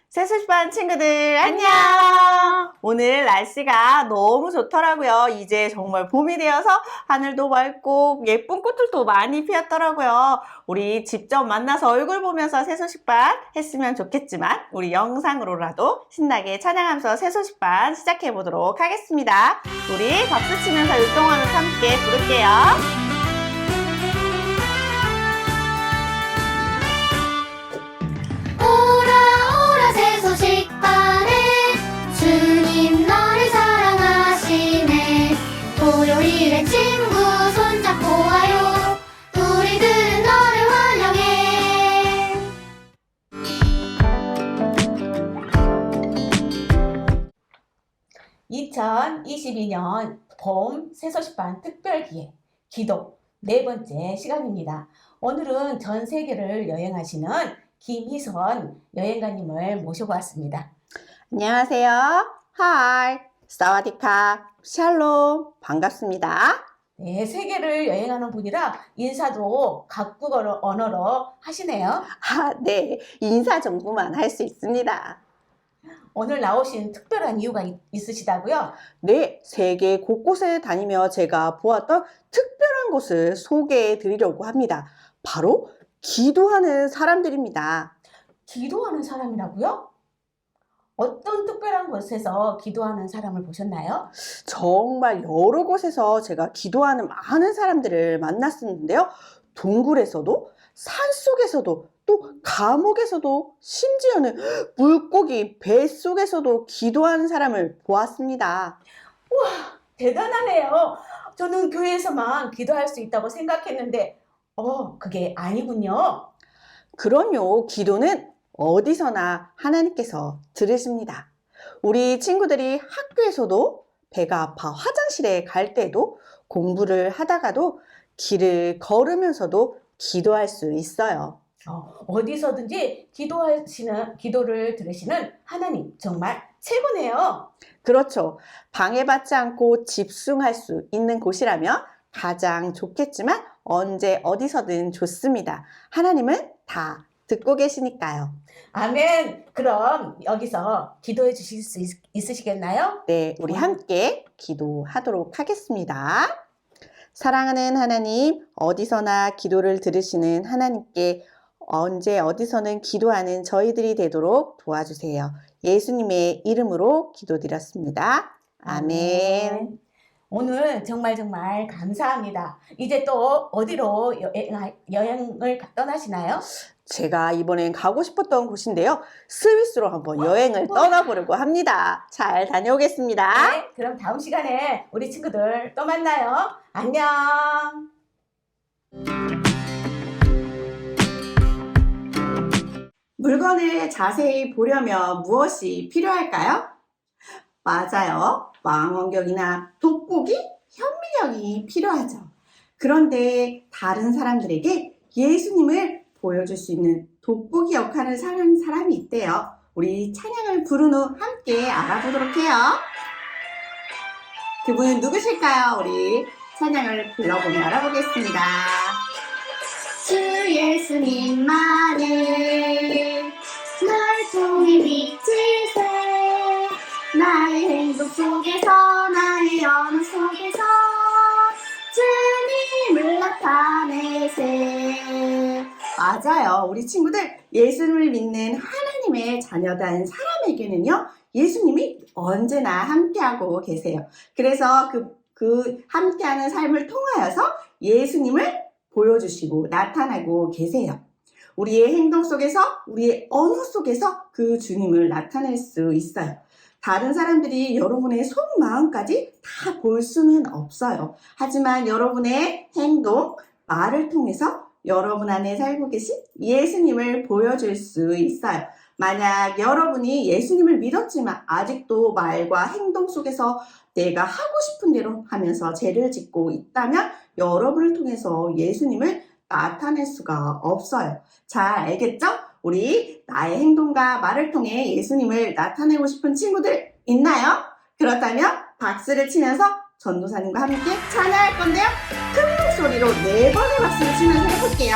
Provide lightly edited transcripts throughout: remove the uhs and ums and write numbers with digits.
세수시반 친구들 안녕! 오늘 날씨가 너무 좋더라고요. 이제 정말 봄이 되어서 하늘도 맑고 예쁜 꽃들도 많이 피었더라고요. 우리 직접 만나서 얼굴 보면서 세수시반 했으면 좋겠지만 우리 영상으로라도 신나게 찬양하면서 세수시반 시작해 보도록 하겠습니다. 우리 박수 치면서 율동하면서 함께 부를게요. 주님 너를 사랑하시네. 토요일에 친구 손잡고 와요. 우리들은 너를 환영해. (2022년) 봄 세서식반 특별기획 기도 네 번째 시간입니다. 오늘은 전 세계를 여행하시는 김희선 여행가님을 모시고 왔습니다. 안녕하세요. 하이, 사와디캅, 샬롬, 반갑습니다. 네, 세계를 여행하는 분이라 인사도 각국 언어로 하시네요. 네, 인사 정도만 할 수 있습니다. 오늘 나오신 특별한 이유가 있으시다고요? 네, 세계 곳곳에 다니며 제가 보았던 특별한 곳을 소개해 드리려고 합니다. 바로 기도하는 사람들입니다. 기도하는 사람이라고요? 어떤 특별한 곳에서 기도하는 사람을 보셨나요? 정말 여러 곳에서 제가 기도하는 많은 사람들을 만났었는데요. 동굴에서도, 산속에서도, 또 감옥에서도, 심지어는 물고기 뱃속에서도 기도하는 사람을 보았습니다. 대단하네요. 저는 교회에서만 기도할 수 있다고 생각했는데 그게 아니군요. 그럼요. 기도는 어디서나 하나님께서 들으십니다. 우리 친구들이 학교에서도 배가 아파 화장실에 갈 때도 공부를 하다가도 길을 걸으면서도 기도할 수 있어요. 어디서든지 기도를 들으시는 하나님 정말 최고네요. 그렇죠. 방해받지 않고 집중할 수 있는 곳이라면 가장 좋겠지만 언제 어디서든 좋습니다. 하나님은 다 듣고 계시니까요. 아멘. 그럼 여기서 기도해 주실 수 있으시겠나요? 네, 우리 함께 기도하도록 하겠습니다. 사랑하는 하나님, 어디서나 기도를 들으시는 하나님께 언제 어디서는 기도하는 저희들이 되도록 도와주세요. 예수님의 이름으로 기도드렸습니다. 아멘. 오늘 정말 감사합니다. 이제 또 어디로 여행을 떠나시나요? 제가 이번엔 가고 싶었던 곳인데요. 스위스로 한번 여행을 떠나보려고 합니다. 잘 다녀오겠습니다. 네, 그럼 다음 시간에 우리 친구들 또 만나요. 안녕. 물건을 자세히 보려면 무엇이 필요할까요? 맞아요. 망원경이나 돋보기, 현미경이 필요하죠. 그런데 다른 사람들에게 예수님을 보여줄 수 있는 돋보기 역할을 하는 사람이 있대요. 우리 찬양을 부른 후 함께 알아보도록 해요. 그분은 누구실까요? 우리 찬양을 불러보며 알아보겠습니다. 주 예수님만을 날 통해 비치세. 나의 행동 속에서 나의 언어 속에서 주님을 나타내세. 맞아요. 우리 친구들 예수님을 믿는 하나님의 자녀된 사람에게는요. 예수님이 언제나 함께하고 계세요. 그래서 그 함께하는 삶을 통하여서 예수님을 보여주시고 나타나고 계세요. 우리의 행동 속에서 우리의 언어 속에서 그 주님을 나타낼 수 있어요. 다른 사람들이 여러분의 속마음까지 다 볼 수는 없어요. 하지만 여러분의 행동, 말을 통해서 여러분 안에 살고 계신 예수님을 보여줄 수 있어요. 만약 여러분이 예수님을 믿었지만 아직도 말과 행동 속에서 내가 하고 싶은 대로 하면서 죄를 짓고 있다면 여러분을 통해서 예수님을 나타낼 수가 없어요. 잘 알겠죠? 우리 나의 행동과 말을 통해 예수님을 나타내고 싶은 친구들 있나요? 그렇다면 박수를 치면서 전도사님과 함께 찬양할 건데요. 큰 목소리로 4번의 박수를 치면서 해볼게요.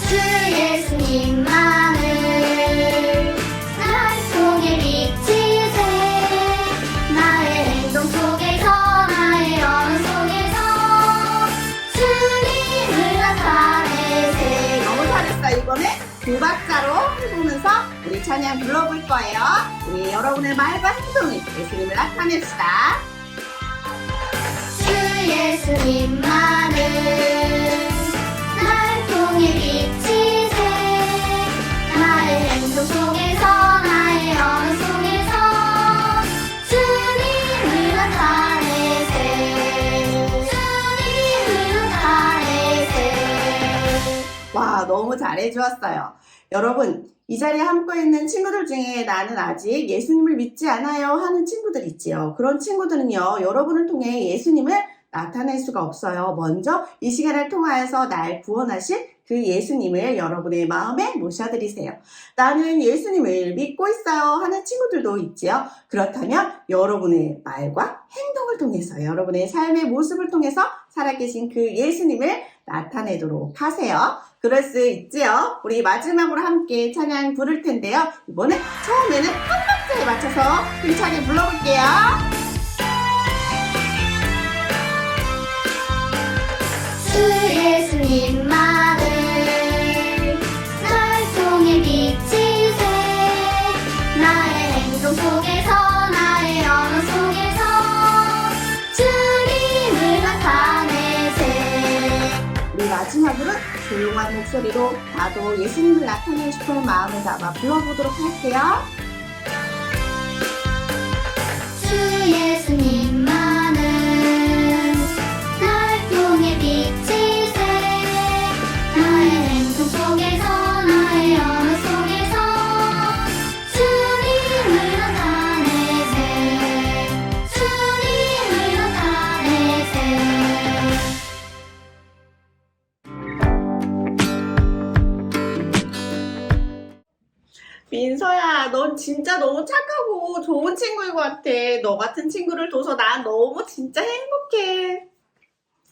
주 예수 예수님만을 날 통해 비치세 나의 행동 속에서 나의 언어 속에서 주님을 나타내세. 너무 잘했어. 이번에 두 박자로 해보면서 우리 찬양 불러볼 거예요. 우리 여러분의 말과 행동이 예수님을 나타냅시다. 주 예수님만을 날 통해 비치세 나의 행동 속에서 나의 언어 속에서 주님을 나타내세. 주님을 나타내세. 와, 너무 잘해주었어요. 여러분, 이 자리에 함께 있는 친구들 중에 나는 아직 예수님을 믿지 않아요 하는 친구들 있지요. 그런 친구들은요, 여러분을 통해 예수님을 나타낼 수가 없어요. 먼저 이 시간을 통하여서 날 구원하실 그 예수님을 여러분의 마음에 모셔드리세요. 나는 예수님을 믿고 있어요 하는 친구들도 있지요. 그렇다면 여러분의 말과 행동을 통해서 여러분의 삶의 모습을 통해서 살아계신 그 예수님을 나타내도록 하세요. 그럴 수 있지요. 우리 마지막으로 함께 찬양 부를 텐데요. 이번에 처음에는 한 박자에 맞춰서 힘차게 불러볼게요. 주 예수님만을 날 통해 비치세 나의 행동 속에서 나의 언어 속에서 주님을 나타내세. 우리 마지막으로 조용한 목소리로 나도 예수님을 나타내고 싶은 마음을 담아 불러보도록 할게요. 주 예수님만을 날 통해 비치세 나의 행동 속에서 나의 언어 속에서 주님을 나타내세. 주님을 나타내세. 민서야, 넌 진짜 너무 착하고 좋은 친구인 것 같아. 너 같은 친구를 둬서 난 너무 진짜 행복해.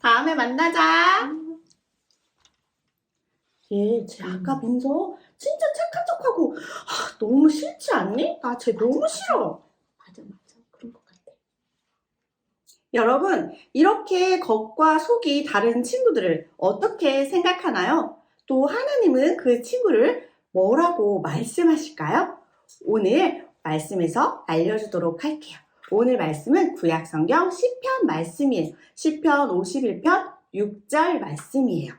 다음에 만나자. 쟤 아까 민서 진짜 착한 척하고 너무 싫지 않니? 나 쟤 너무 싫어. 맞아. 그런 것 같아. 여러분, 이렇게 겉과 속이 다른 친구들을 어떻게 생각하나요? 또 하나님은 그 친구를 뭐라고 말씀하실까요? 오늘 말씀에서 알려주도록 할게요. 오늘 말씀은 구약성경 시편 말씀이에요. 시편 51편 6절 말씀이에요.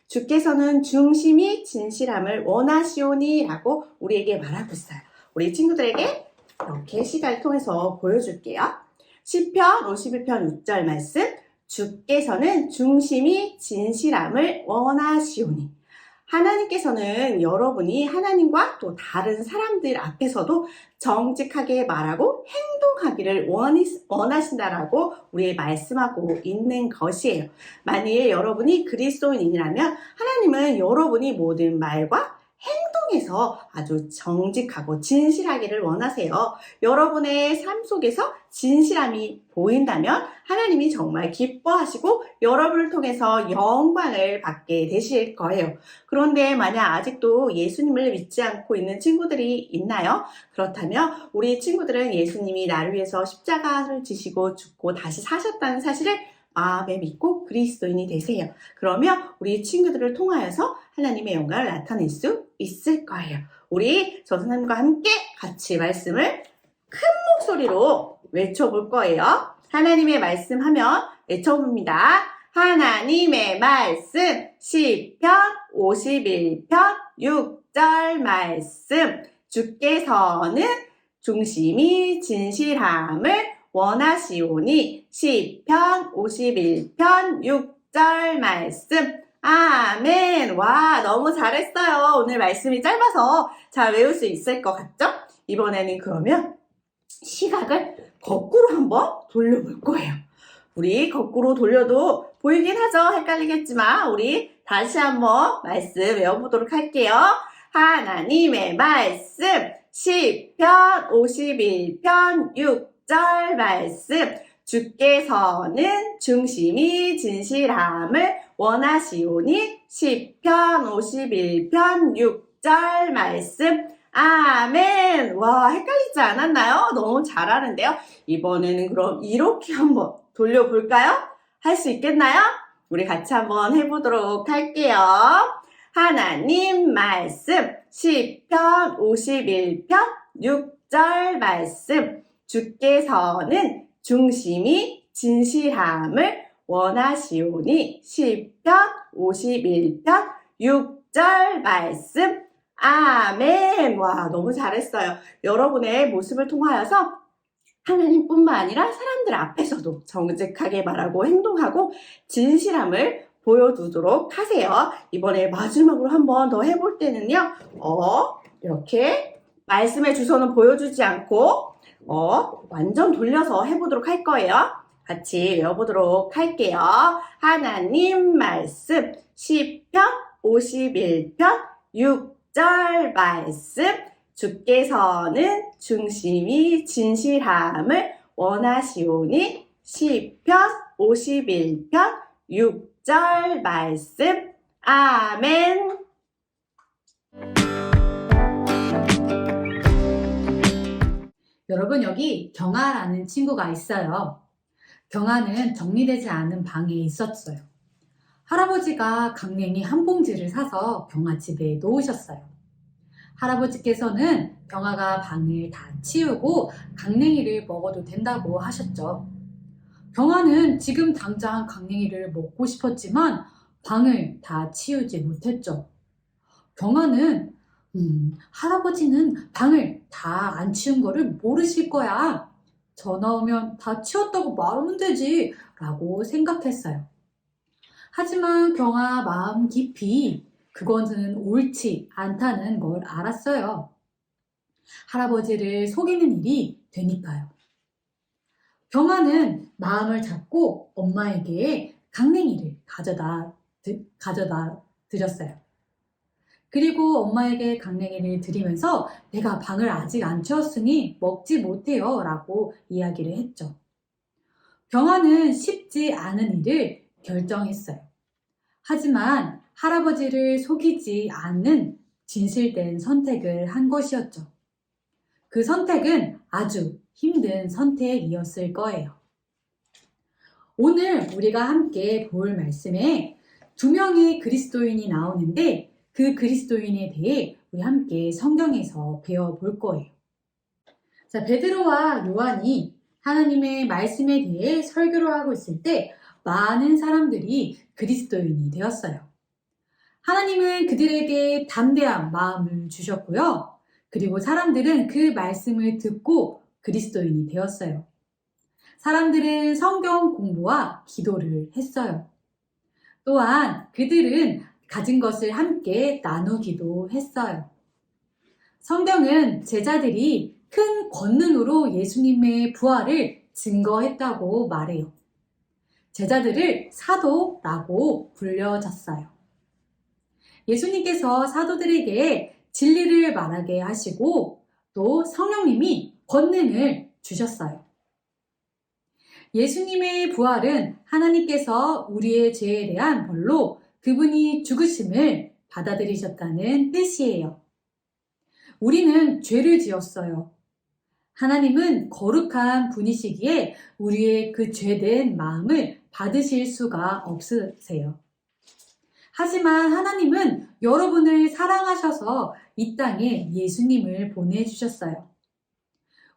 주께서는 중심이 진실함을 원하시오니 라고 우리에게 말하고 있어요. 우리 친구들에게 이렇게 시간을 통해서 보여줄게요. 시편 51편 6절 말씀, 주께서는 중심이 진실함을 원하시오니. 하나님께서는 여러분이 하나님과 또 다른 사람들 앞에서도 정직하게 말하고 행동하기를 원하신다라고 우리의 말씀하고 있는 것이에요. 만일 여러분이 그리스도인이라면 하나님은 여러분이 모든 말과 행동에서 아주 정직하고 진실하기를 원하세요. 여러분의 삶 속에서 진실함이 보인다면 하나님이 정말 기뻐하시고 여러분을 통해서 영광을 받게 되실 거예요. 그런데 만약 아직도 예수님을 믿지 않고 있는 친구들이 있나요? 그렇다면 우리 친구들은 예수님이 나를 위해서 십자가를 지시고 죽고 다시 사셨다는 사실을 마음에 믿고 그리스도인이 되세요. 그러면 우리 친구들을 통하여서 하나님의 영광을 나타낼 수 있을 거예요. 우리 저 선생님과 함께 같이 말씀을 큰 목소리로 외쳐볼 거예요. 하나님의 말씀 하면 외쳐봅니다. 하나님의 말씀 시편 51편 6절 말씀 주께서는 중심이 진실함을 원하시오니 시편 51편 6절 말씀 아멘. 와, 너무 잘했어요. 오늘 말씀이 짧아서 잘 외울 수 있을 것 같죠? 이번에는 그러면 시각을 거꾸로 한번 돌려볼 거예요. 우리 거꾸로 돌려도 보이긴 하죠? 헷갈리겠지만 우리 다시 한번 말씀 외워보도록 할게요. 하나님의 말씀 시편 51편 6절 말씀 주께서는 중심이 진실함을 원하시오니 시편 51편 6절 말씀. 아멘. 와, 헷갈리지 않았나요? 너무 잘하는데요. 이번에는 그럼 이렇게 한번 돌려볼까요? 할 수 있겠나요? 우리 같이 한번 해보도록 할게요. 하나님 말씀 시편 51편 6절 말씀. 주께서는 중심이 진실함을 원하시오니. 시편 51편 6절 말씀. 아멘. 와, 너무 잘했어요. 여러분의 모습을 통하여서 하나님뿐만 아니라 사람들 앞에서도 정직하게 말하고 행동하고 진실함을 보여두도록 하세요. 이번에 마지막으로 한 번 더 해볼 때는요, 이렇게 말씀의 주소는 보여주지 않고, 완전 돌려서 해보도록 할 거예요. 같이 외워보도록 할게요. 하나님 말씀, 시편 51편 6절 말씀. 주께서는 중심이 진실함을 원하시오니. 시편 51편 6절 말씀. 아멘. 여러분, 여기 경아라는 친구가 있어요. 경아는 정리되지 않은 방에 있었어요. 할아버지가 강냉이 한 봉지를 사서 경아 집에 놓으셨어요. 할아버지께서는 경아가 방을 다 치우고 강냉이를 먹어도 된다고 하셨죠. 경아는 지금 당장 강냉이를 먹고 싶었지만 방을 다 치우지 못했죠. 경아는 할아버지는 방을 다 안 치운 거를 모르실 거야. 전화 오면 다 치웠다고 말하면 되지 라고 생각했어요. 하지만 경아 마음 깊이 그것은 옳지 않다는 걸 알았어요. 할아버지를 속이는 일이 되니까요. 경아는 마음을 잡고 엄마에게 강냉이를 가져다 드렸어요. 그리고 엄마에게 강냉이를 드리면서 내가 방을 아직 안 치웠으니 먹지 못해요 라고 이야기를 했죠. 경아는 쉽지 않은 일을 결정했어요. 하지만 할아버지를 속이지 않는 진실된 선택을 한 것이었죠. 그 선택은 아주 힘든 선택이었을 거예요. 오늘 우리가 함께 볼 말씀에 2명의 그리스도인이 나오는데 그 그리스도인에 대해 우리 함께 성경에서 배워볼 거예요. 자, 베드로와 요한이 하나님의 말씀에 대해 설교를 하고 있을 때 많은 사람들이 그리스도인이 되었어요. 하나님은 그들에게 담대한 마음을 주셨고요. 그리고 사람들은 그 말씀을 듣고 그리스도인이 되었어요. 사람들은 성경 공부와 기도를 했어요. 또한 그들은 가진 것을 함께 나누기도 했어요. 성경은 제자들이 큰 권능으로 예수님의 부활을 증거했다고 말해요. 제자들을 사도라고 불려졌어요. 예수님께서 사도들에게 진리를 말하게 하시고 또 성령님이 권능을 주셨어요. 예수님의 부활은 하나님께서 우리의 죄에 대한 벌로 그분이 죽으심을 받아들이셨다는 뜻이에요. 우리는 죄를 지었어요. 하나님은 거룩한 분이시기에 우리의 그 죄된 마음을 받으실 수가 없으세요. 하지만 하나님은 여러분을 사랑하셔서 이 땅에 예수님을 보내주셨어요.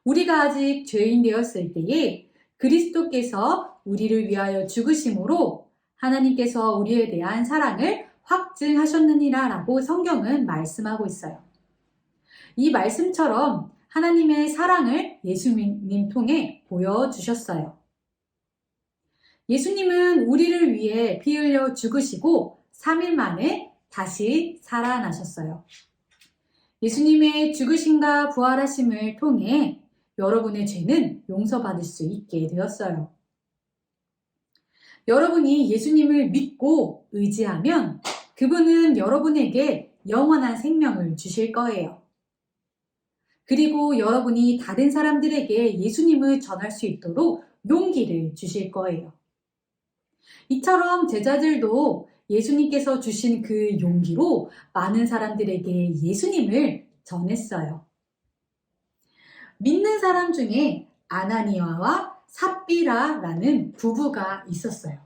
우리가 아직 죄인 되었을 때에 그리스도께서 우리를 위하여 죽으심으로 하나님께서 우리에 대한 사랑을 확증하셨느니라 라고 성경은 말씀하고 있어요. 이 말씀처럼 하나님의 사랑을 예수님 통해 보여주셨어요. 예수님은 우리를 위해 피 흘려 죽으시고 3일 만에 다시 살아나셨어요. 예수님의 죽으심과 부활하심을 통해 여러분의 죄는 용서받을 수 있게 되었어요. 여러분이 예수님을 믿고 의지하면 그분은 여러분에게 영원한 생명을 주실 거예요. 그리고 여러분이 다른 사람들에게 예수님을 전할 수 있도록 용기를 주실 거예요. 이처럼 제자들도 예수님께서 주신 그 용기로 많은 사람들에게 예수님을 전했어요. 믿는 사람 중에 아나니아와 삽비라라는 부부가 있었어요.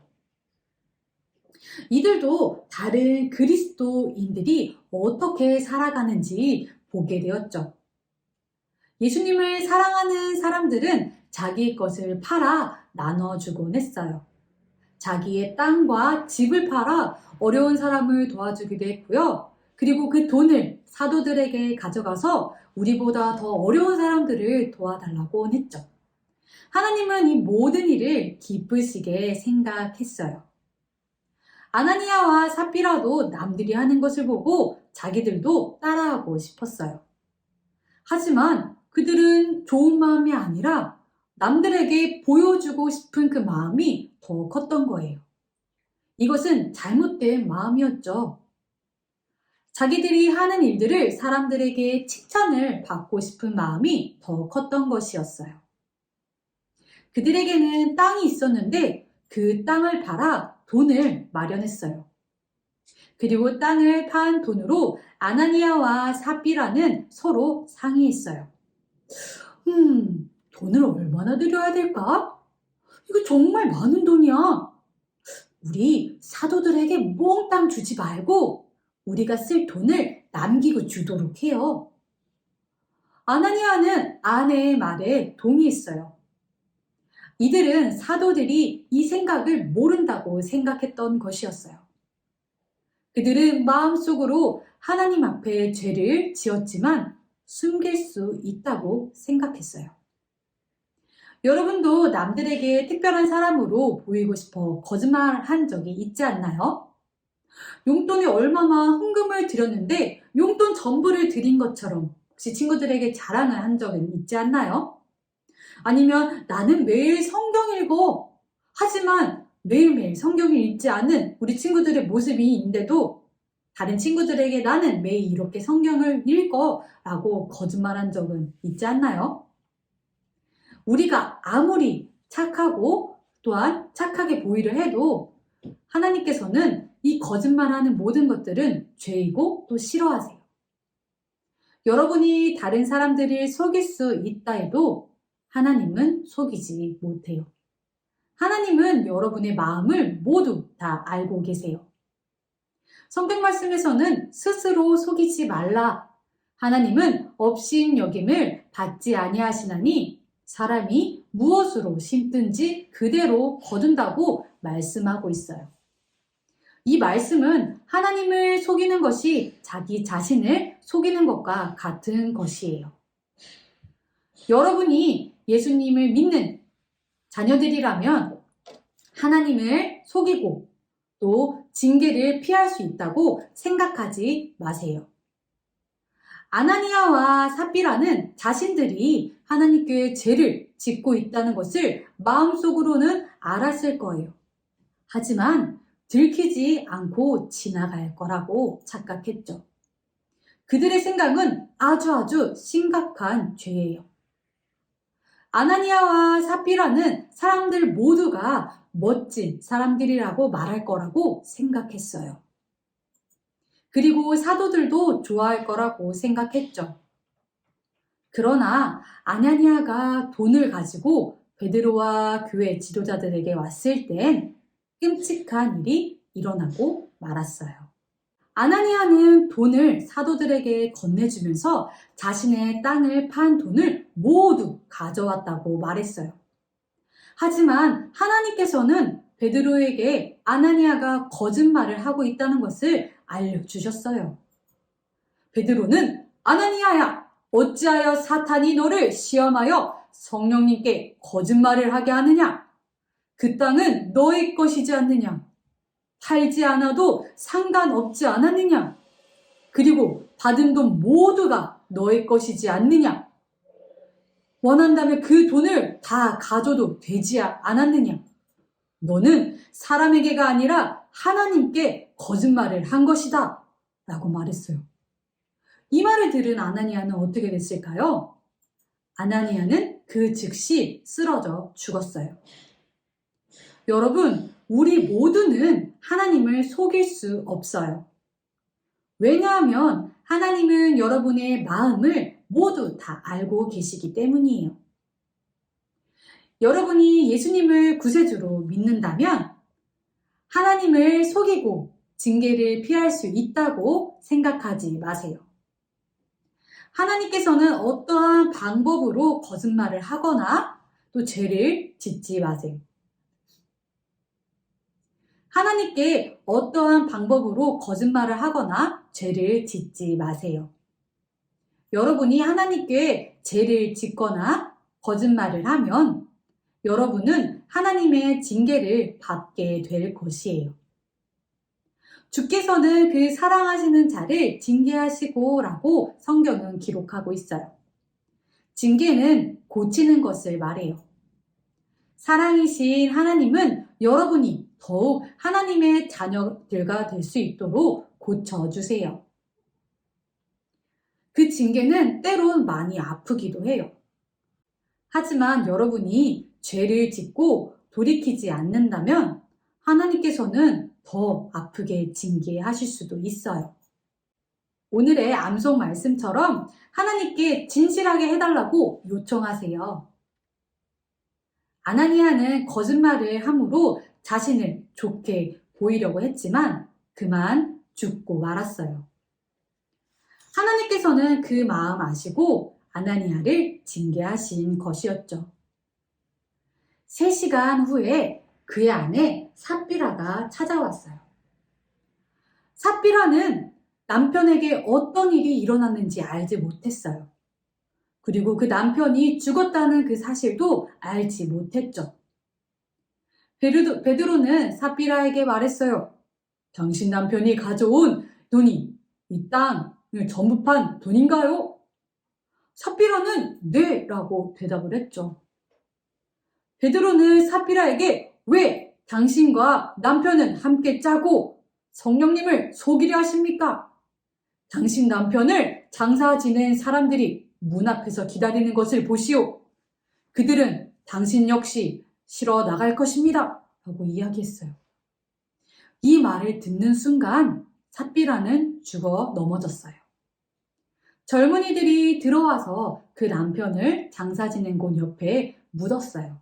이들도 다른 그리스도인들이 어떻게 살아가는지 보게 되었죠. 예수님을 사랑하는 사람들은 자기 것을 팔아 나눠주곤 했어요. 자기의 땅과 집을 팔아 어려운 사람을 도와주기도 했고요. 그리고 그 돈을 사도들에게 가져가서 우리보다 더 어려운 사람들을 도와달라고 했죠. 하나님은 이 모든 일을 기쁘시게 생각했어요. 아나니아와 삽비라도 남들이 하는 것을 보고 자기들도 따라하고 싶었어요. 하지만 그들은 좋은 마음이 아니라 남들에게 보여주고 싶은 그 마음이 더 컸던 거예요. 이것은 잘못된 마음이었죠. 자기들이 하는 일들을 사람들에게 칭찬을 받고 싶은 마음이 더 컸던 것이었어요. 그들에게는 땅이 있었는데 그 땅을 팔아 돈을 마련했어요. 그리고 땅을 판 돈으로 아나니아와 삽비라는 서로 상의했어요. 돈을 얼마나 들여야 될까? 이거 정말 많은 돈이야. 우리 사도들에게 몽땅 주지 말고 우리가 쓸 돈을 남기고 주도록 해요. 아나니아는 아내의 말에 동의했어요. 이들은 사도들이 이 생각을 모른다고 생각했던 것이었어요. 그들은 마음속으로 하나님 앞에 죄를 지었지만 숨길 수 있다고 생각했어요. 여러분도 남들에게 특별한 사람으로 보이고 싶어 거짓말한 적이 있지 않나요? 용돈이 얼마나 헌금을 드렸는데 용돈 전부를 드린 것처럼 혹시 친구들에게 자랑을 한 적은 있지 않나요? 아니면 나는 매일 성경 읽어. 하지만 매일매일 성경을 읽지 않은 우리 친구들의 모습이 있는데도 다른 친구들에게 나는 매일 이렇게 성경을 읽어 라고 거짓말한 적은 있지 않나요? 우리가 아무리 착하고 또한 착하게 보이려 해도 하나님께서는 이 거짓말하는 모든 것들은 죄이고 또 싫어하세요. 여러분이 다른 사람들을 속일 수 있다 해도 하나님은 속이지 못해요. 하나님은 여러분의 마음을 모두 다 알고 계세요. 성경 말씀에서는 스스로 속이지 말라. 하나님은 업신여김을 받지 아니하시나니 사람이 무엇으로 심든지 그대로 거둔다고 말씀하고 있어요. 이 말씀은 하나님을 속이는 것이 자기 자신을 속이는 것과 같은 것이에요. 여러분이 예수님을 믿는 자녀들이라면 하나님을 속이고 또 징계를 피할 수 있다고 생각하지 마세요. 아나니아와 삽비라는 자신들이 하나님께 죄를 짓고 있다는 것을 마음속으로는 알았을 거예요. 하지만 들키지 않고 지나갈 거라고 착각했죠. 그들의 생각은 아주 심각한 죄예요. 아나니아와 삽비라는 사람들 모두가 멋진 사람들이라고 말할 거라고 생각했어요. 그리고 사도들도 좋아할 거라고 생각했죠. 그러나 아나니아가 돈을 가지고 베드로와 교회 지도자들에게 왔을 땐 끔찍한 일이 일어나고 말았어요. 아나니아는 돈을 사도들에게 건네주면서 자신의 땅을 판 돈을 모두 가져왔다고 말했어요. 하지만 하나님께서는 베드로에게 아나니아가 거짓말을 하고 있다는 것을 알려주셨어요. 베드로는 아나니아야, 어찌하여 사탄이 너를 시험하여 성령님께 거짓말을 하게 하느냐? 그 땅은 너의 것이지 않느냐? 팔지 않아도 상관없지 않았느냐? 그리고 받은 돈 모두가 너의 것이지 않느냐? 원한다면 그 돈을 다 가져도 되지 않았느냐? 너는 사람에게가 아니라 하나님께 거짓말을 한 것이다 라고 말했어요. 이 말을 들은 아나니아는 어떻게 됐을까요? 아나니아는 그 즉시 쓰러져 죽었어요. 여러분, 우리 모두는 하나님을 속일 수 없어요. 왜냐하면 하나님은 여러분의 마음을 모두 다 알고 계시기 때문이에요. 여러분이 예수님을 구세주로 믿는다면 하나님을 속이고 징계를 피할 수 있다고 생각하지 마세요. 하나님께서는 어떠한 방법으로 거짓말을 하거나 또 죄를 짓지 마세요. 하나님께 어떠한 방법으로 거짓말을 하거나 죄를 짓지 마세요. 여러분이 하나님께 죄를 짓거나 거짓말을 하면 여러분은 하나님의 징계를 받게 될 것이에요. 주께서는 그 사랑하시는 자를 징계하시고 라고 성경은 기록하고 있어요. 징계는 고치는 것을 말해요. 사랑이신 하나님은 여러분이 더욱 하나님의 자녀들과 될 수 있도록 고쳐주세요. 그 징계는 때론 많이 아프기도 해요. 하지만 여러분이 죄를 짓고 돌이키지 않는다면 하나님께서는 더 아프게 징계하실 수도 있어요. 오늘의 암송 말씀처럼 하나님께 진실하게 해달라고 요청하세요. 아나니아는 거짓말을 함으로 자신을 좋게 보이려고 했지만 그만 죽고 말았어요. 하나님께서는 그 마음 아시고 아나니아를 징계하신 것이었죠. 3시간 후에 그의 아내 삽비라가 찾아왔어요. 삽비라는 남편에게 어떤 일이 일어났는지 알지 못했어요. 그리고 그 남편이 죽었다는 그 사실도 알지 못했죠. 베드로는 삽비라에게 말했어요. 당신 남편이 가져온 돈이 이 땅을 전부 판 돈인가요? 삽비라는 네 라고 대답을 했죠. 베드로는 삽비라에게 왜 당신과 남편은 함께 짜고 성령님을 속이려 하십니까? 당신 남편을 장사 지낸 사람들이 문 앞에서 기다리는 것을 보시오. 그들은 당신 역시 실어 나갈 것입니다. 라고 이야기했어요. 이 말을 듣는 순간 삽비라는 죽어 넘어졌어요. 젊은이들이 들어와서 그 남편을 장사 지낸 곳 옆에 묻었어요.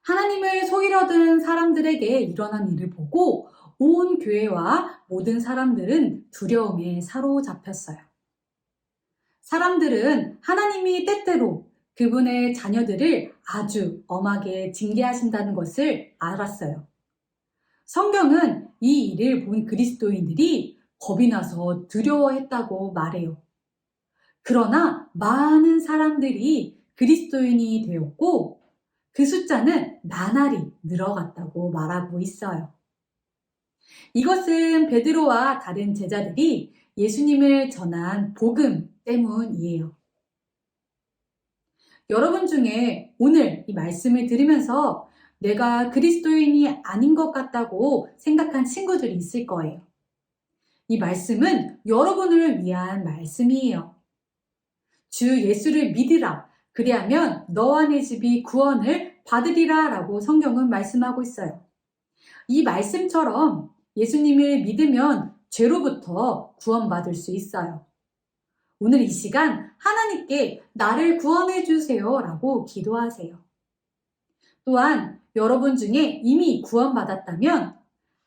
하나님을 속이려던 사람들에게 일어난 일을 보고 온 교회와 모든 사람들은 두려움에 사로잡혔어요. 사람들은 하나님이 때때로 그분의 자녀들을 아주 엄하게 징계하신다는 것을 알았어요. 성경은 이 일을 본 그리스도인들이 겁이 나서 두려워했다고 말해요. 그러나 많은 사람들이 그리스도인이 되었고 그 숫자는 나날이 늘어갔다고 말하고 있어요. 이것은 베드로와 다른 제자들이 예수님을 전한 복음 때문이에요. 여러분 중에 오늘 이 말씀을 들으면서 내가 그리스도인이 아닌 것 같다고 생각한 친구들이 있을 거예요. 이 말씀은 여러분을 위한 말씀이에요. 주 예수를 믿으라. 그리하면 너와 내 집이 구원을 받으리라 라고 성경은 말씀하고 있어요. 이 말씀처럼 예수님을 믿으면 죄로부터 구원받을 수 있어요. 오늘 이 시간 하나님께 나를 구원해 주세요 라고 기도하세요. 또한 여러분 중에 이미 구원받았다면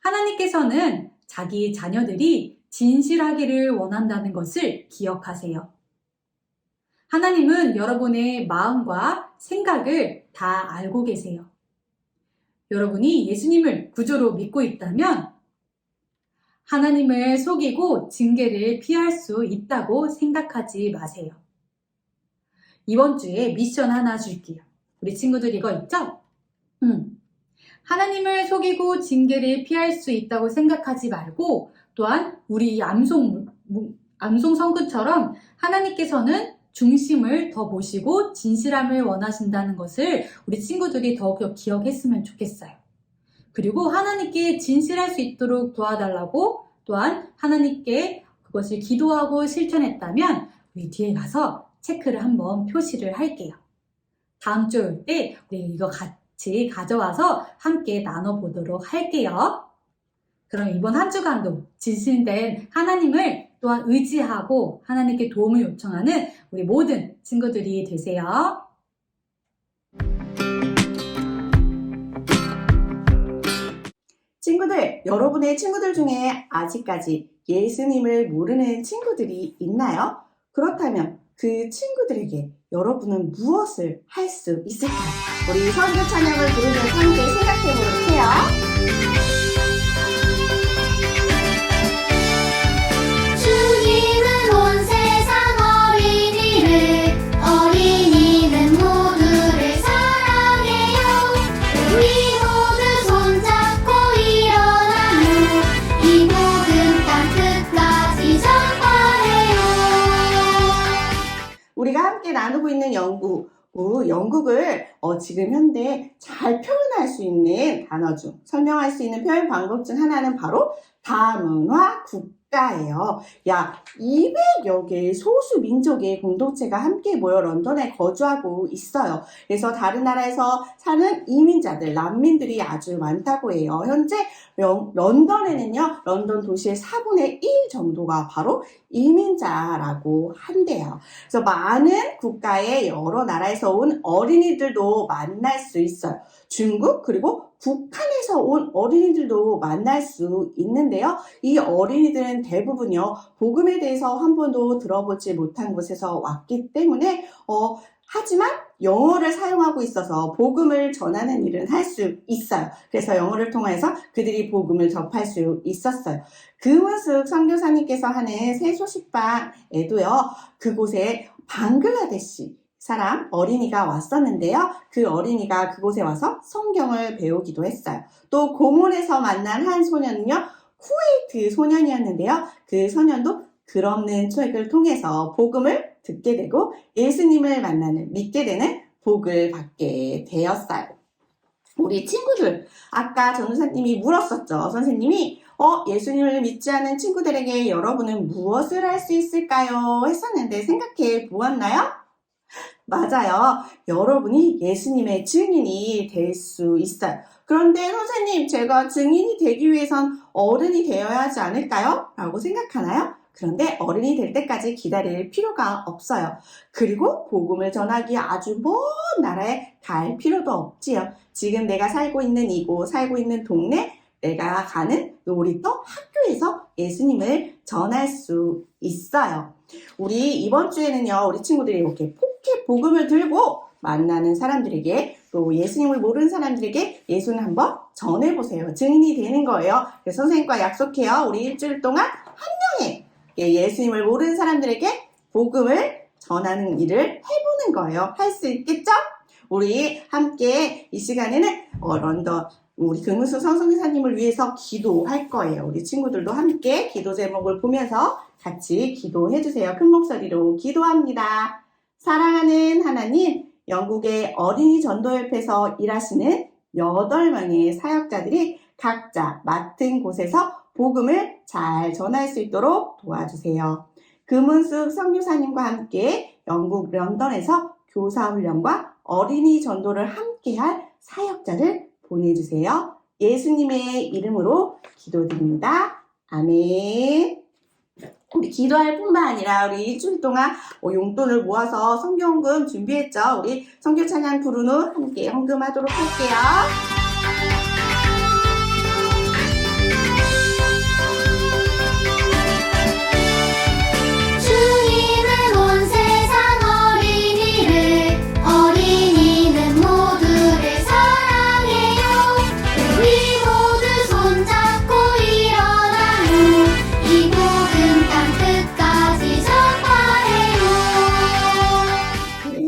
하나님께서는 자기 자녀들이 진실하기를 원한다는 것을 기억하세요. 하나님은 여러분의 마음과 생각을 다 알고 계세요. 여러분이 예수님을 구주로 믿고 있다면 하나님을 속이고 징계를 피할 수 있다고 생각하지 마세요. 이번 주에 미션 하나 줄게요. 우리 친구들 이거 있죠? 하나님을 속이고 징계를 피할 수 있다고 생각하지 말고 또한 우리 암송 성구처럼 하나님께서는 중심을 더 보시고 진실함을 원하신다는 것을 우리 친구들이 더욱더 기억했으면 좋겠어요. 그리고 하나님께 진실할 수 있도록 도와달라고 또한 하나님께 그것을 기도하고 실천했다면 우리 뒤에 가서 체크를 한번 표시를 할게요. 다음 주 올 때 우리 이거 같이 같이 가져와서 함께 나눠보도록 할게요. 그럼 이번 한 주간도 진실된 하나님을 또한 의지하고 하나님께 도움을 요청하는 우리 모든 친구들이 되세요. 친구들, 여러분의 친구들 중에 아직까지 예수님을 모르는 친구들이 있나요? 그렇다면 그 친구들에게 여러분은 무엇을 할 수 있을까요? 우리 선교 찬양을 부르면서 함께 생각해 보도록 해요. 주님은 온 세상 어린이는 모두를 사랑해요. 우리 모두 손잡고 일어나요. 이 모든 땅 끝까지 전파해요. 우리가 함께 나누고 있는 영국을 지금 현대 잘 표현할 수 있는 단어 중, 설명할 수 있는 표현 방법 중 하나는 바로 다문화 국가예요. 약 200여 개의 소수 민족의 공동체가 함께 모여 런던에 거주하고 있어요. 그래서 다른 나라에서 사는 이민자들, 난민들이 아주 많다고 해요. 현재 런던에는요, 런던 도시의 4분의 1 정도가 바로 이민자라고 한대요. 그래서 많은 국가의 여러 나라에서 온 어린이들도 만날 수 있어요. 중국 그리고 북한에서 온 어린이들도 만날 수 있는데요. 이 어린이들은 대부분요, 복음에 대해서 한 번도 들어보지 못한 곳에서 왔기 때문에 하지만 영어를 사용하고 있어서 복음을 전하는 일은 할 수 있어요. 그래서 영어를 통해서 그들이 복음을 접할 수 있었어요. 금은숙 선교사님께서 하는 새소식방에도요, 그곳에 방글라데시 사람 어린이가 왔었는데요. 그 어린이가 그곳에 와서 성경을 배우기도 했어요. 또 고몬에서 만난 한 소년은요, 쿠웨이트 소년이었는데요. 그 소년도 글 없는 책을 통해서 복음을 듣게 되고 예수님을 믿게 되는 복을 받게 되었어요. 우리 친구들, 아까 전도사님이 물었었죠. 선생님이 예수님을 믿지 않은 친구들에게 여러분은 무엇을 할 수 있을까요? 했었는데 생각해 보았나요? 맞아요. 여러분이 예수님의 증인이 될 수 있어요. 그런데 선생님, 제가 증인이 되기 위해선 어른이 되어야 하지 않을까요? 라고 생각하나요? 그런데 어른이 될 때까지 기다릴 필요가 없어요. 그리고 복음을 전하기 아주 먼 나라에 갈 필요도 없지요. 지금 내가 살고 있는 이곳, 살고 있는 동네, 내가 가는 놀이터, 학교에서 예수님을 전할 수 있어요. 우리 이번 주에는요, 우리 친구들이 이렇게 포켓 복음을 들고 만나는 사람들에게, 또 예수님을 모르는 사람들에게 예수를 한번 전해보세요. 증인이 되는 거예요. 그래서 선생님과 약속해요. 우리 일주일 동안 한 명의 예수님을 모르는 사람들에게 복음을 전하는 일을 해보는 거예요. 할 수 있겠죠? 우리 함께 이 시간에는 런던 우리 금은숙 선교사님을 위해서 기도할 거예요. 우리 친구들도 함께 기도 제목을 보면서 같이 기도해 주세요. 큰 목소리로 기도합니다. 사랑하는 하나님, 영국의 어린이 전도협회에서 일하시는 8명의 사역자들이 각자 맡은 곳에서 복음을 잘 전할 수 있도록 도와주세요. 금은숙 선교사님과 함께 영국 런던에서 교사훈련과 어린이 전도를 함께할 사역자를 보내주세요. 예수님의 이름으로 기도드립니다. 아멘. 우리 기도할 뿐만 아니라 우리 일주일 동안 용돈을 모아서 성경헌금 준비했죠. 우리 성교 찬양 부른 후 함께 헌금하도록 할게요. 주님은 온 세상 어린이는 모두를 사랑해요. 우리 모두 손잡고 일어나요. 이 모든 땅 끝까지 전파해요.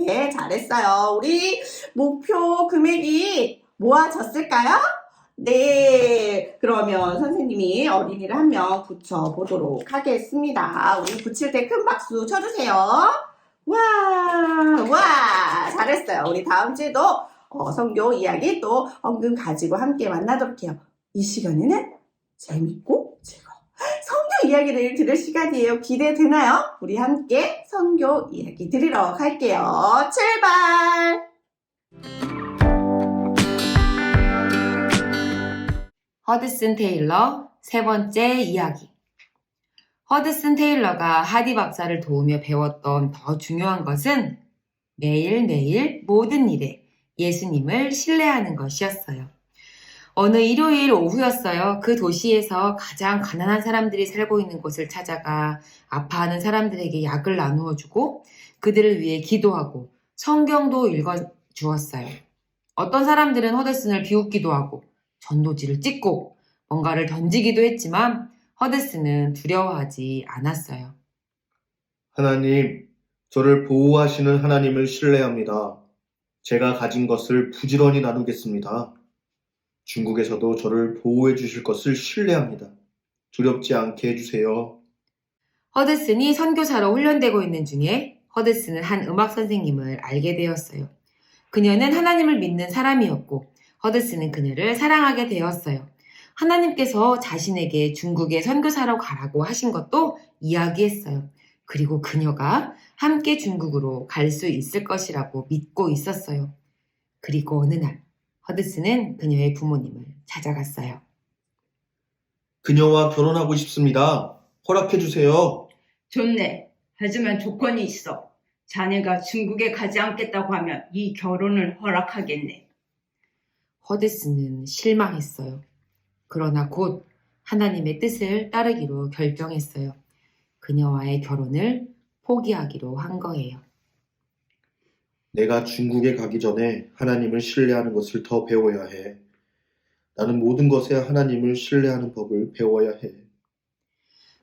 네, 잘했어요. 우리 목표 금액이 모아졌을까요? 네, 그러면 선생님이 어린이를 한 명 붙여보도록 하겠습니다. 우리 붙일 때 큰 박수 쳐주세요. 와, 잘했어요. 우리 다음 주에도 성경 이야기 또 헌금 가지고 함께 만나도록 해요. 이 시간에는 재밌고 즐거운 성경 이야기를 들을 시간이에요. 기대되나요? 우리 함께 성경 이야기 들으러 갈게요. 출발! 허드슨 테일러 세 번째 이야기. 허드슨 테일러가 하디 박사를 도우며 배웠던 더 중요한 것은 매일매일 모든 일에 예수님을 신뢰하는 것이었어요. 어느 일요일 오후였어요. 그 도시에서 가장 가난한 사람들이 살고 있는 곳을 찾아가 아파하는 사람들에게 약을 나누어 주고 그들을 위해 기도하고 성경도 읽어 주었어요. 어떤 사람들은 허드슨을 비웃기도 하고 전도지를 찍고 뭔가를 던지기도 했지만 허드슨은 두려워하지 않았어요. 하나님, 저를 보호하시는 하나님을 신뢰합니다. 제가 가진 것을 부지런히 나누겠습니다. 중국에서도 저를 보호해 주실 것을 신뢰합니다. 두렵지 않게 해주세요. 허드슨이 선교사로 훈련되고 있는 중에 허드슨은 한 음악 선생님을 알게 되었어요. 그녀는 하나님을 믿는 사람이었고 허드슨은 그녀를 사랑하게 되었어요. 하나님께서 자신에게 중국에 선교사로 가라고 하신 것도 이야기했어요. 그리고 그녀가 함께 중국으로 갈 수 있을 것이라고 믿고 있었어요. 그리고 어느 날 허드슨은 그녀의 부모님을 찾아갔어요. 그녀와 결혼하고 싶습니다. 허락해 주세요. 좋네. 하지만 조건이 있어. 자네가 중국에 가지 않겠다고 하면 이 결혼을 허락하겠네. 허드슨은 실망했어요. 그러나 곧 하나님의 뜻을 따르기로 결정했어요. 그녀와의 결혼을 포기하기로 한 거예요. 내가 중국에 가기 전에 하나님을 신뢰하는 것을 더 배워야 해. 나는 모든 것에 하나님을 신뢰하는 법을 배워야 해.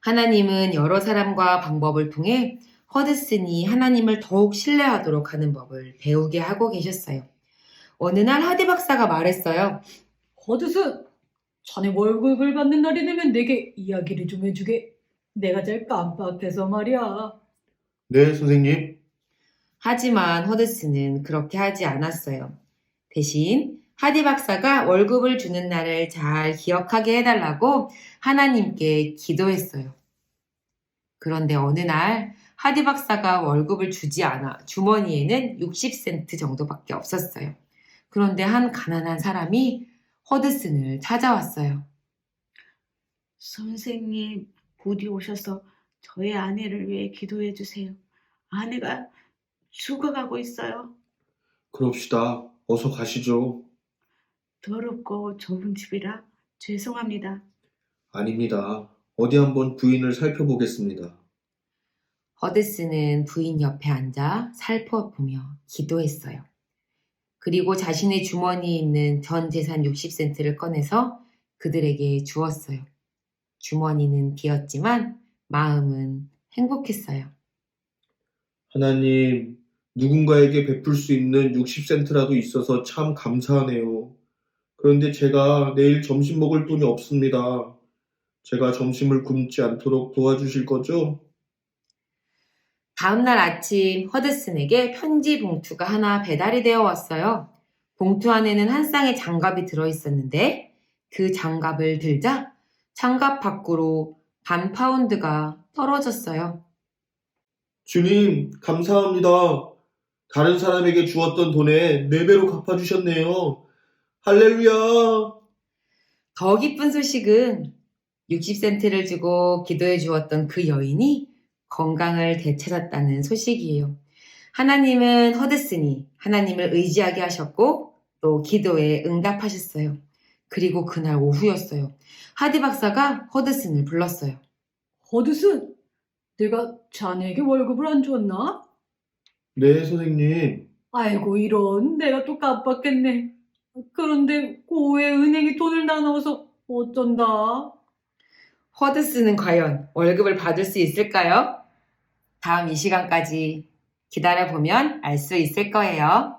하나님은 여러 사람과 방법을 통해 허드슨이 하나님을 더욱 신뢰하도록 하는 법을 배우게 하고 계셨어요. 어느 날 하디 박사가 말했어요. 허드슨, 자네 월급을 받는 날이 되면 내게 이야기를 좀 해주게. 내가 잘 깜빡해서 말이야. 네, 선생님. 하지만 허드슨은 그렇게 하지 않았어요. 대신 하디 박사가 월급을 주는 날을 잘 기억하게 해달라고 하나님께 기도했어요. 그런데 어느 날 하디 박사가 월급을 주지 않아 주머니에는 60센트 정도밖에 없었어요. 그런데 한 가난한 사람이 허드슨을 찾아왔어요. 선생님, 부디 오셔서 저의 아내를 위해 기도해 주세요. 아내가 죽어가고 있어요. 그럽시다. 어서 가시죠. 더럽고 좁은 집이라 죄송합니다. 아닙니다. 어디 한번 부인을 살펴보겠습니다. 허드슨은 부인 옆에 앉아 살펴보며 기도했어요. 그리고 자신의 주머니에 있는 전 재산 60센트를 꺼내서 그들에게 주었어요. 주머니는 비었지만 마음은 행복했어요. 하나님, 누군가에게 베풀 수 있는 60센트라도 있어서 참 감사하네요. 그런데 제가 내일 점심 먹을 돈이 없습니다. 제가 점심을 굶지 않도록 도와주실 거죠? 다음날 아침 허드슨에게 편지 봉투가 하나 배달이 되어 왔어요. 봉투 안에는 한 쌍의 장갑이 들어있었는데 그 장갑을 들자 장갑 밖으로 반 파운드가 떨어졌어요. 주님, 감사합니다. 다른 사람에게 주었던 돈의 4배로 갚아주셨네요. 할렐루야! 더 기쁜 소식은 60센트를 주고 기도해 주었던 그 여인이 건강을 되찾았다는 소식이에요. 하나님은 허드슨이 하나님을 의지하게 하셨고 또 기도에 응답하셨어요. 그리고 그날 오후였어요. 하디 박사가 허드슨을 불렀어요. 허드슨, 내가 자네에게 월급을 안 줬나? 네, 선생님. 아이고, 이런, 내가 또 깜빡했네. 그런데 고에 은행에 돈을 나눠서 어쩐다. 허드슨은 과연 월급을 받을 수 있을까요? 다음 이 시간까지 기다려보면 알 수 있을 거예요.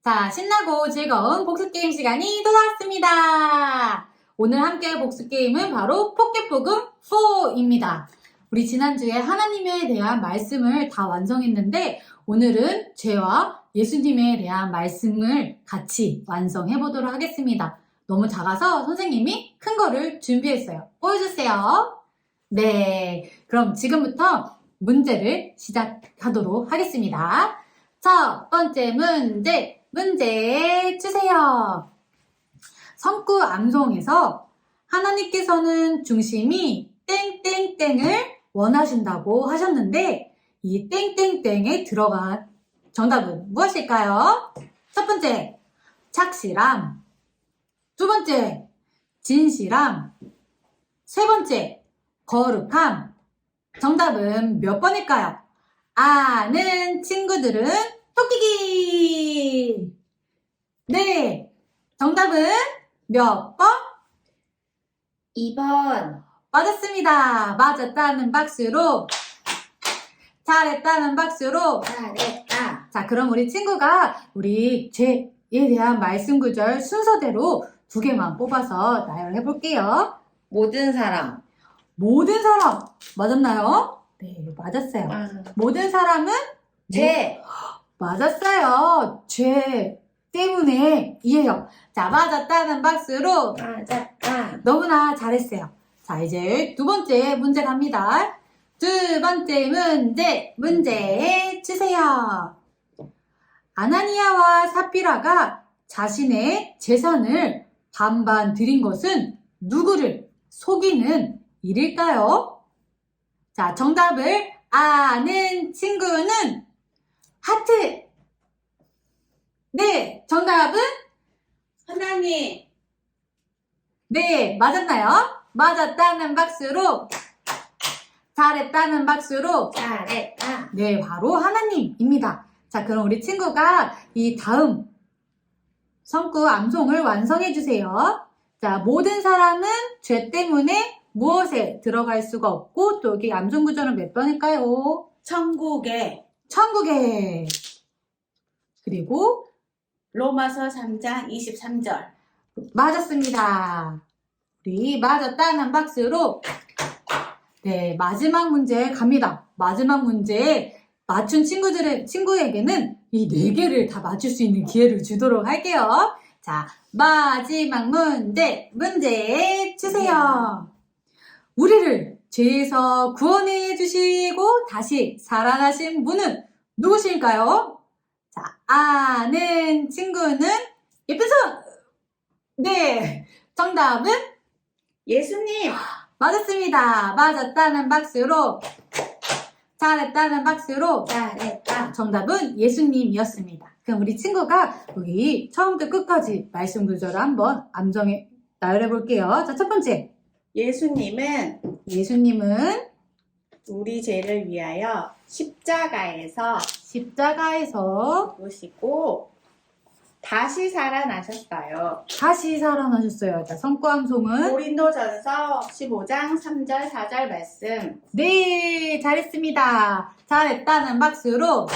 자, 신나고 즐거운 복습게임 시간이 돌아왔습니다. 오늘 함께 할 복습게임은 바로 포켓포금 4입니다. 우리 지난주에 하나님에 대한 말씀을 다 완성했는데 오늘은 죄와 예수님에 대한 말씀을 같이 완성해 보도록 하겠습니다. 너무 작아서 선생님이 큰 거를 준비했어요. 보여주세요. 네, 그럼 지금부터 문제를 시작하도록 하겠습니다. 첫 번째 문제 문제 주세요. 성구 암송에서 하나님께서는 중심이 땡땡땡을 원하신다고 하셨는데 이 땡땡땡에 들어간 정답은 무엇일까요? 첫 번째, 착실함. 두 번째, 진실함. 세 번째, 거룩함. 정답은 몇 번일까요? 아는 친구들은 토끼기! 네, 정답은 몇 번? 2번. 맞았습니다. 맞았다는 박수로, 잘했다는 박수로. 잘했다. 자, 그럼 우리 친구가 우리 죄에 대한 말씀 구절 순서대로 2개만 뽑아서 나열해 볼게요. 모든 사람. 모든 사람 맞았나요? 네, 맞았어요. 모든 사람은 죄. 맞았어요. 죄 때문에 이에요. 자, 맞았다는 박수로 맞았다. 너무나 잘했어요. 자, 이제 두 번째 문제 갑니다. 두 번째 문제 주세요. 아나니아와 삽비라가 자신의 재산을 반반 드린 것은 누구를 속이는 일일까요? 자, 정답을 아는 친구는 하트. 네, 정답은 하나님. 네, 맞았나요? 맞았다는 박수로, 잘했다는 박수로, 잘했다. 네, 바로 하나님입니다. 자, 그럼 우리 친구가 이 다음 성구 암송을 완성해 주세요. 자, 모든 사람은 죄 때문에 무엇에 들어갈 수가 없고, 또 여기 암송 구절은 몇 번일까요? 천국에. 천국에. 그리고 로마서 3장 23절. 맞았습니다. 우리 맞았다는 박수로 네, 마지막 문제 갑니다. 마지막 문제 맞춘 친구에게는 이 4개를 다 맞출 수 있는 기회를 주도록 할게요. 자, 마지막 문제 주세요. 우리를 죄에서 구원해 주시고 다시 살아나신 분은 누구실까요? 자, 아는 친구는 예쁜 손! 네, 정답은 예수님. 맞았습니다. 맞았다는 박수로, 잘했다는 박수로, 잘했다. 정답은 예수님이었습니다. 그럼 우리 친구가 여기 처음부터 끝까지 말씀 구절을 한번 암정에 나열해 볼게요. 자, 첫 번째. 예수님은 예수님은 우리 죄를 위하여 십자가에서 십자가에서 죽으시고 다시 살아나셨어요. 다시 살아나셨어요. 자, 성구암송은 고린도전서 15장 3절 4절 말씀. 네, 잘했습니다. 잘했다는 박수로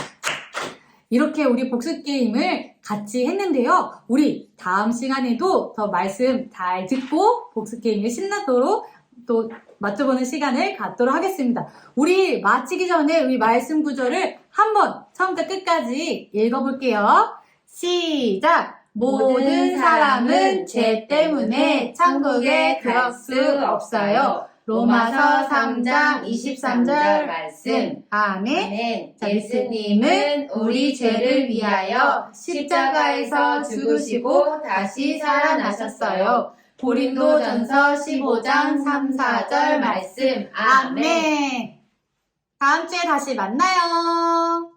이렇게 우리 복습 게임을 같이 했는데요. 우리 다음 시간에도 더 말씀 잘 듣고 복습 게임을 신나도록 또 맞춰보는 시간을 갖도록 하겠습니다. 우리 마치기 전에 우리 말씀 구절을 한번 처음부터 끝까지 읽어볼게요. 시작! 모든 사람은 죄 때문에 천국에 들어갈 수 없어요. 로마서 3장 23절 말씀. 아멘. 아멘. 예수님은 우리 죄를 위하여 십자가에서 죽으시고 다시 살아나셨어요. 고린도전서 15장 3, 4절 말씀. 아멘. 아멘. 다음 주에 다시 만나요.